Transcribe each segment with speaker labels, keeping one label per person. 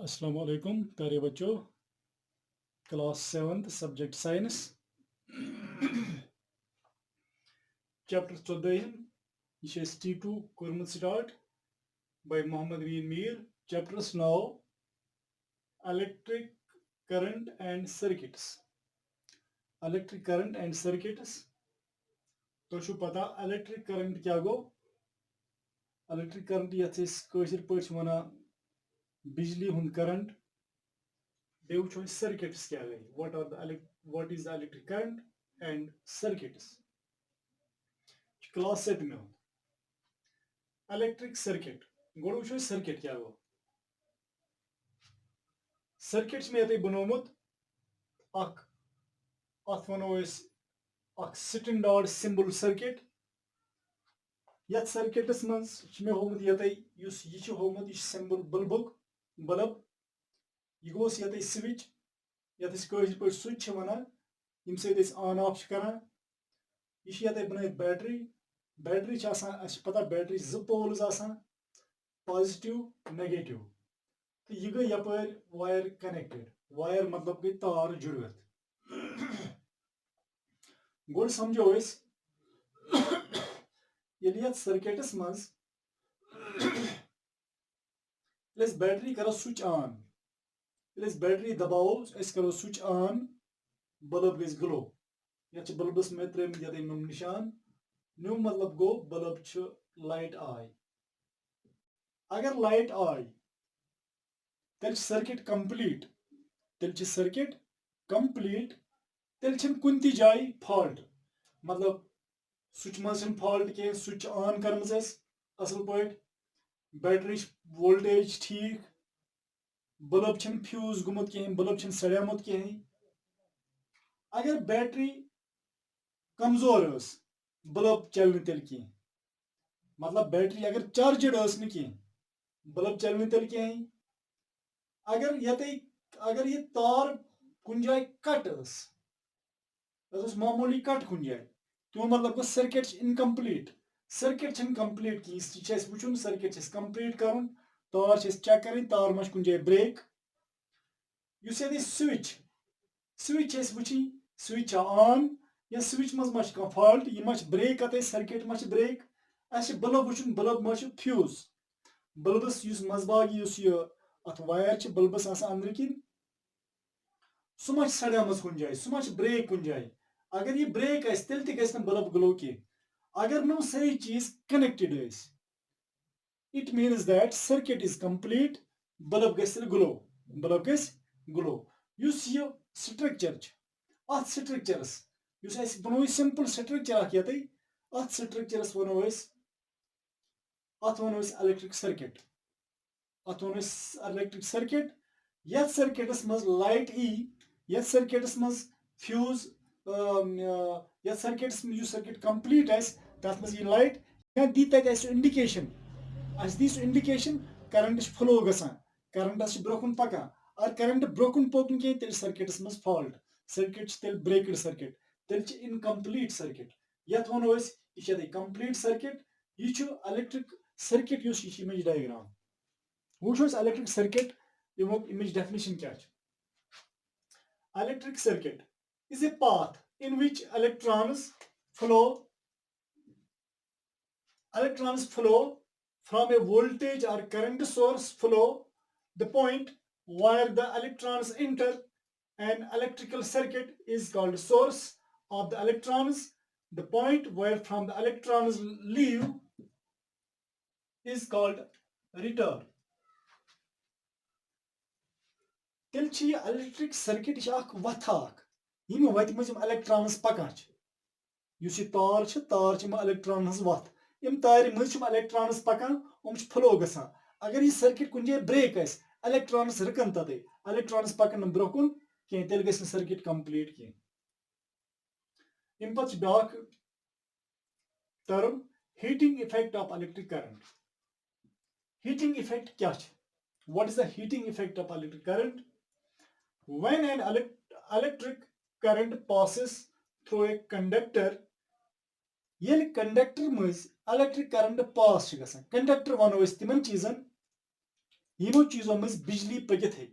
Speaker 1: अस्सलाम वालेकुम प्यारे बच्चों। Class 7th subject science chapter 14 यह T2 कोर्मुत start by Mohammad bin Mir. Chapters now electric current and circuits. Electric current and circuits तो छु पता इलेक्ट्रिक करंट क्या गो। इलेक्ट्रिक करंट यथ कशिर पच वना बिजली हुंद करंट। बे वो सर्किट्स क्या गई what is the electric current and circuits. Class 7 में इलेक्ट्रिक सर्किट गो वो सर्किट क्या गो। सर्किट्स में ये बनोमुत अख अथ वनो अख स्टैंडर्ड सिंबल सर्किट। यथ सर्किटस मज मे होमुत ये यह होमुत यह सिंबल बल्बुक बल्ब यह गोस ये स्विच यथ पे स्विच वनान यम सत ऑन ऑफ करान। यह बन बैटरी बैटरी पता बैटरी जो पोल्स पॉजिटिव नेगेटिव तो यह गई यपर वायर कनेक्टेड। वायर मतलब गई तार जुड़त। गोड समझो ये सर्किटस मज बैटरी करो स्विच ऑन बैटरी दबाओ करो स्विच ऑन बल्ब गई ग्लो। ये बल्बस में त्रेम नुम निशान नुम मतलब गो बल्ब लाइट आय। अगर लाइट आय तेल सर्किट कंप्लीट सर्किट कंप्लीट तेल कुन ती जाय फॉल्ट मतलब स्विच मज फॉल्ट कह स्विच ऑन कर असल पे बैटरी वोल्टेज ठीक बल्ब फ्यूज गुमुत कहें बल्ब सड़ियामुत कहें। अगर बैटरी कमजोर बल्ब चल तेल कह मतलब बैटरी अगर चार्जड कह बल्ब चल तेल कहें। अगर ये तार कुन जाए कट मामूली कट कुन जाए तो मतलब गो सर्किट इनकम्प्लीट। सर्किट कंप्लीट कह वो सर्किट कंप्लीट कर तार चेक कर तार मा कुन जाए ब्रेक। स्विच स्विच वुचन स्विच ऑन या स्विच मज फॉल्ट यह ब्रेक अत सर्किट मा ब्रेक। बल्ब वुचन बल्ब मा फ्यूज बल्बस मजबागी अत वायर बल्बस अंदर किन सह सड़ियामज कुन जाए सह ब्रेक कुन जाए। अगर यह ब्रेक तेल तह बल्ब ग्लो कह अगर नो सही चीज connected it means that circuit is complete bulb glow bulb glow. यह स्ट्रक्चर अत स्ट्रक्चरस बनो सिंपल स्ट्रक्चर अत स्ट्रक्चरस वनो इलेक्ट्रिक सर्किट अत वनो इलेक्ट्रिक सर्किट। यथ सर्किटस मज लाइट यथ सर्किटस मज फ्यूज यथ सर्किटस सर्किट कंप्लीट तथ मज लाइट या दी तक इंडिकेशन दी इंडिकेशन करंट फ्लो गसान करंटस ब्रोकुन पकान। अगर करंट ब्रोकुन पोकन कह तेल सर्किटस मज फॉल्ट सर्किट तेल ब्रेकड सर्किट तेल इनकम्प्लीट सर्किट। यथ वनो यह कंप्लीट सर्किट यह इलेक्ट्रिक सर्किट इमेज डायग्राम वो इलेक्ट्रिक सर्किट इमेज डेफिनेशन क्या electric circuit is a path in which electrons flow from a voltage or current source flow the point where the electrons enter an electrical circuit is called source of the electrons. The point where from the electrons leave is called return. तेल electric circuit वथ यम वत मज electrons पकान तार electron वथ यम तार मज electrons पकान flow गसान। अगर यह सर्किट कुन जाए ब्रेक इलेक्ट्रॉनस रिकन तत इलेक्ट्रॉनस पकन ब्रोकुन कह तेल गि सर्किट कंप्लीट कह। अम पे ब्या term heating effect of electric current. Heating effect क्या what is the heating effect of electric current. When an electric current passes through a conductor ये कंडक्टर मज इलेक्ट्रिक करंट पास गसान कंडक्टर वनो तिमन चीजन यमो चीजों में बिजली पकित है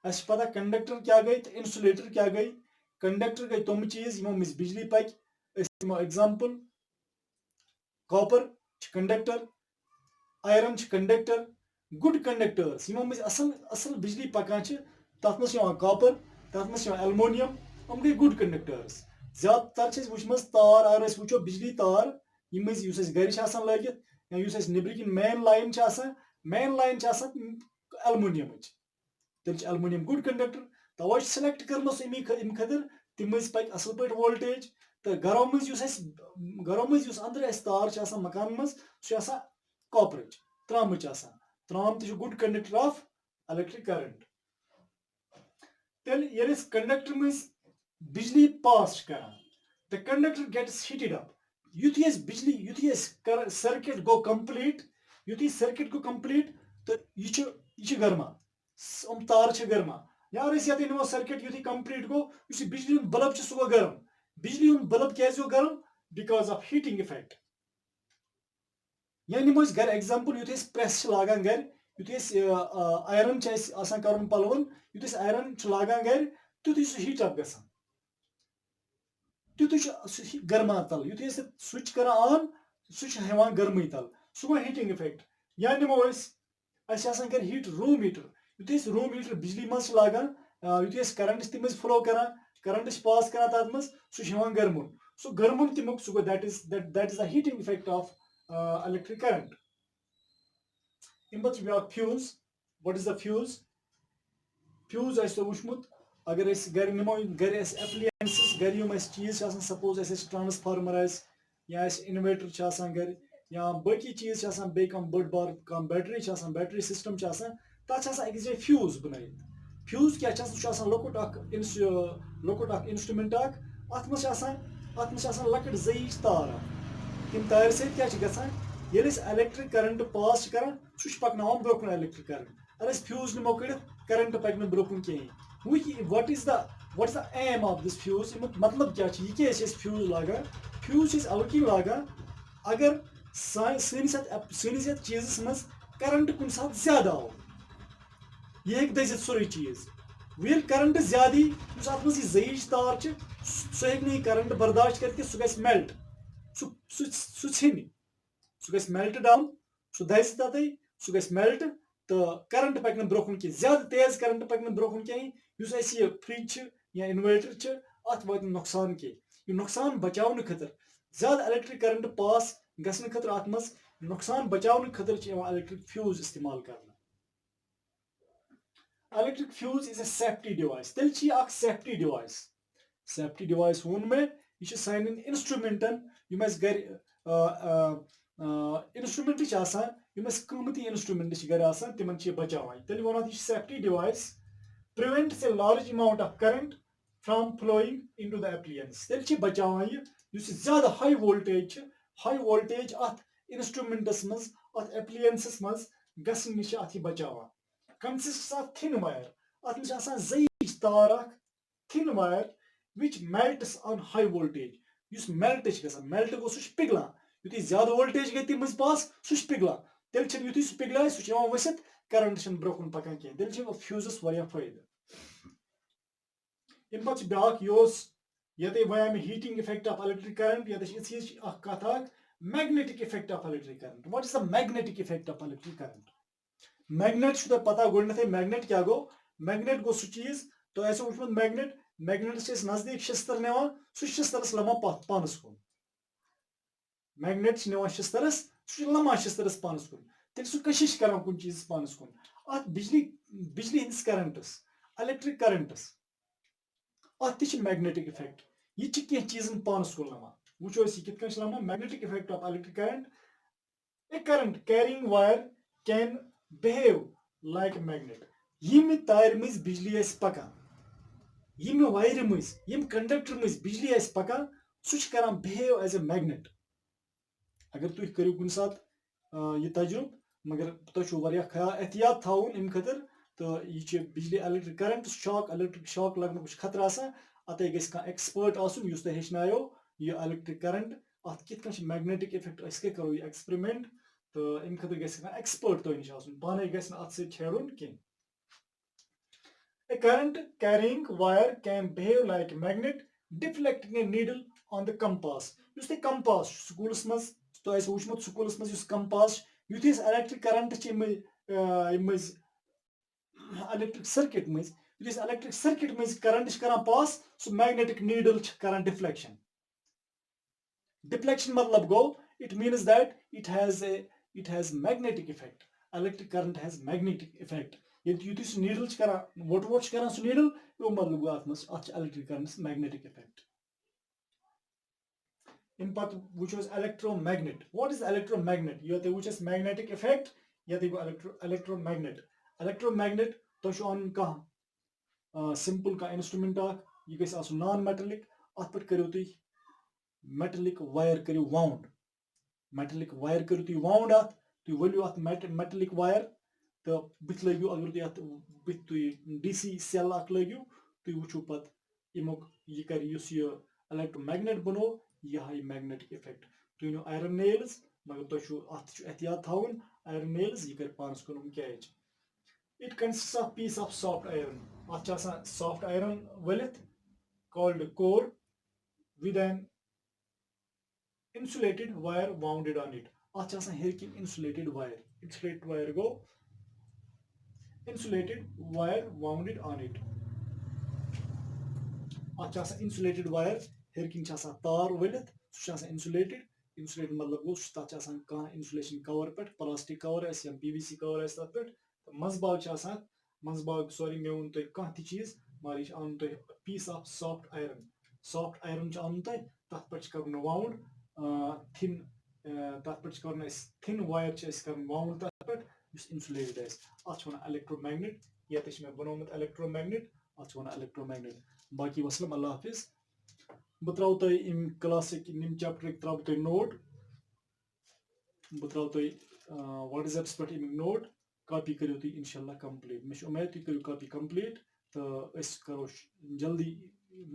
Speaker 1: अस पता कंडक्टर क्या गई तो इंसुलेटर क्या गई कंडक्टर गई तुम चीज यमो में बिजली पक example copper conductor iron conductor good conductors यमो में असल असल बिजली पकान तथ में कॉपर तथ में एलुमिनियम हम गई गुड कंडक्टर्स ज्यादातर वुचम तार अगर वो बिजली तार गर लगित या नबर किन मेन लाइन एलुमिनियम तेल एलुमिनियम गुड कंडक्टर तवे सिलेक्ट कर अम खतर तम पक असल पे वोल्टेज तो घरों मज अंदर तार मकान मज सह कॉपर त्राम त्राम तो good conductor of electric current तेल ये कंडक्टर मज बिजली पास कर the conductor gets heated up युथी बिजली युथी सर्किट गो कंप्लीट युथी सर्किट गो कंप्लीट तो यह गर्मा हम तार गर्मा यार ये नो सर्किट युथी कंप्लीट गो बिजली बल्ब सह गो गर्म बिजली बल्ब क्या गो गर्म बिकॉज ऑफ हीटिंग इफेक्ट या निमो गर एग्जांपल युथ प्रेस लागान गर युथ आयरन कर पलवन युथ आयरन लागान गर तुथ हीट अप ग तुथ गर्मा तल युथ स्विच कर ऑन सह गर्म तल सह गो हीटिंग इफेक्ट या निमो कर heat room heater youth room heater बिजली मज लागान युथ करंट तम फ्लो कर करंट पास कर तथ मज सह गर्मुन सह गर्मुन तमुक सह go that is the heating effect of electric current. In but we have fuse. What is the fuse? Fuse is the wushmut. अगर इस घर निमो घर इस appliances घर यूम इस चीज़ आसान suppose इस transformer इस या इस inverter आसान घर या बाकी चीज़ आसान बे कम बड़ बार कम battery आसान battery system आसान ताच आसान एक जगह fuse बनाई fuse क्या आसान लोकुट आक instrument आक आत्मश आसान लकड़ ज़ईज तार तम तार सत्या इलेक्ट्रिक करंट पास कर सह पकन ब्रोकन इलेक्ट्रिक करंट अगर फ्यूज निमो कड़ करंट पकन ब्रोकन कहें what is the aim of this fuse मतलब क्या यह फ्यूज लागान फ्यूज अलग लागान अगर सनिस चीज़ मज करंट कुन सात ज्यादा आव यह दजित सोरे चीज वो करंट ज्यादा अत मज जईज तार सह हे करंट बर्दाश्त कर सह ग मेल्ट सह मेल्ट डाउन सह दज तथ सह ग मेल्ट तो करंट पकन ब्रोकन कह ज्यादा तेज करंट पकन ब्रोकन कहें यह फ्रिज या इन्वर्टर अत वात नुकसान कह नुकसान बचाव खतर ज्यादा इलेक्ट्रिक करंट पास गसन खतर अत मज नुकसान बचाव खतर इलेक्ट्रिक फ्यूज इस्तेमाल कर electric fuse is a safety device तेल सेफ्टी डिवाइस वोन मे यह सान इंस्ट्रूमेंटन यम गर इंस्ट्रूमेंट कीमती इंस्ट्रूमेंट गर तिमन बचावान तेल वो यह safety device prevents a large amount of current from flowing into the appliances तेल बचावान यह ज्यादा हाई वोल्टेज अत इंस्ट्रूमेंटस मज अत एप्लियंसस मज गसन निश अत बचावान consists of thin wire अत मज जईज तार thin wire which melts on high voltage युस मेल्ट मेल्ट गो सह पिघलान युथी ज्यादा वोल्टेज गई तम पास सह पिघलान तेल युथी सह पिघलान सह वसित करंट ब्रोकन पकान कह तेल फ्यूजस फायदे अम पे ब्या ये one heating effect of electric current ये कथ magnetic effect of electric current what is the magnetic effect of electric current magnet पता गोडे मैग्नेट क्या गो मैग्नेट गो सह चीज तो ऐसा वुचमुत मैग्नेट मैग्नेट नजदीक शिस्तर निवान सह शिस्तरस लमा पानस कुन मैग्नेट निवान शिस्तरस सह लमा शिस्तरस पानस कुन तेल सह कशिश कर कुन चीज पानस कुन अत बिजली हंदिस करंटस इलेक्ट्रिक करंटस अत मैग्नेटिक इफेक्ट यह कह चीजन पानस कुन लमा वो कित लमा magnetic effect of electric current A current carrying wire can behave like magnet यम तार मज बिजली पकान यम वायर मज यम कंडक्टर मज बिजली पकान सह करान behave as a magnet अगर तुम करो कुन सात यह तजुर्ब मगर तुम एहतियात थावन अम खतर तो यह बिजली electric current shock electric shock लगन खतर अत ग एक्सपर्ट आस हेचनो यह इलेक्ट्रिक करंट अत कित मैग्नेटिक इफेक्ट करो एक्सपेरिमेंट तो अम खतर गस एक्सपर्ट तो नश आसन पाने गस अत छेड़न कह A current carrying wire can behave like a magnet, deflecting a needle on the compass. Yus the compass schools mas to es wuchmut schools mas yus compass yuthis electric current ch imaz electric circuit mas yuthis electric circuit mas current ch karan pass so magnetic needle ch karan deflection. Deflection matlab go it means that it has magnetic effect. Electric current has magnetic effect. Yuthis needle ch karan what karan so needle yo matlab go atmas electric current magnetic effect. In part which was electromagnet. What is electromagnet? You have which is magnetic effect. You have electromagnet. Electromagnet to show on ka simple ka instrument you guys also non-metallic. At put करो तुई metallic wire करो wound. Metallic wire करो तुई wound at तुई वलियो at metallic wire तो बित लगियो अगर तुई at बित तुई DC cell अक लगियो तुई वुचो पत इमोक ये कर युस ये electromagnet बनो यह magnetic effect. तुई नो iron nails मगर तो शो at एहतियात थाउन iron nails ये कर पांच को catch. It consists of piece of soft iron. अच्छा soft iron वलित called core with an insulated wire wounded on it. अच्छा here insulated wire. Insulated wire go. Insulated wire wounded on it. अच्छा insulated wire here तार वलित सु insulated. Insulated मतलब गो तथ insulation cover पे plastic cover या PVC cover तथ पे मजबाग सॉरी मे वो तुम कह चीज मगर यह आन तुम piece of soft iron. Soft iron आन तुम तथ पे कर wound thin तथ पे कर thin wire कर wound तथ पे insulated अत electromagnet ये मे बनोमुत electromagnet अत electromagnet बाकी वसलम अल्लाह हाफिज बह त्रो तुम क्लासिक निम चैप्टर त्रो तुम नोट बह त्रो तुम व्हाट्सएप्स पे नोट कॉपी करो तुम इंशाल्लाह कंप्लीट मे उम्मीद तुम करो कॉपी कंप्लीट तो करो जल्दी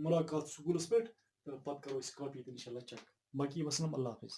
Speaker 1: मुलाकात स्कूलस पे तो पत करो कॉपी इंशाल्लाह चेक बाकी वसलम अल्लाह हाफिज।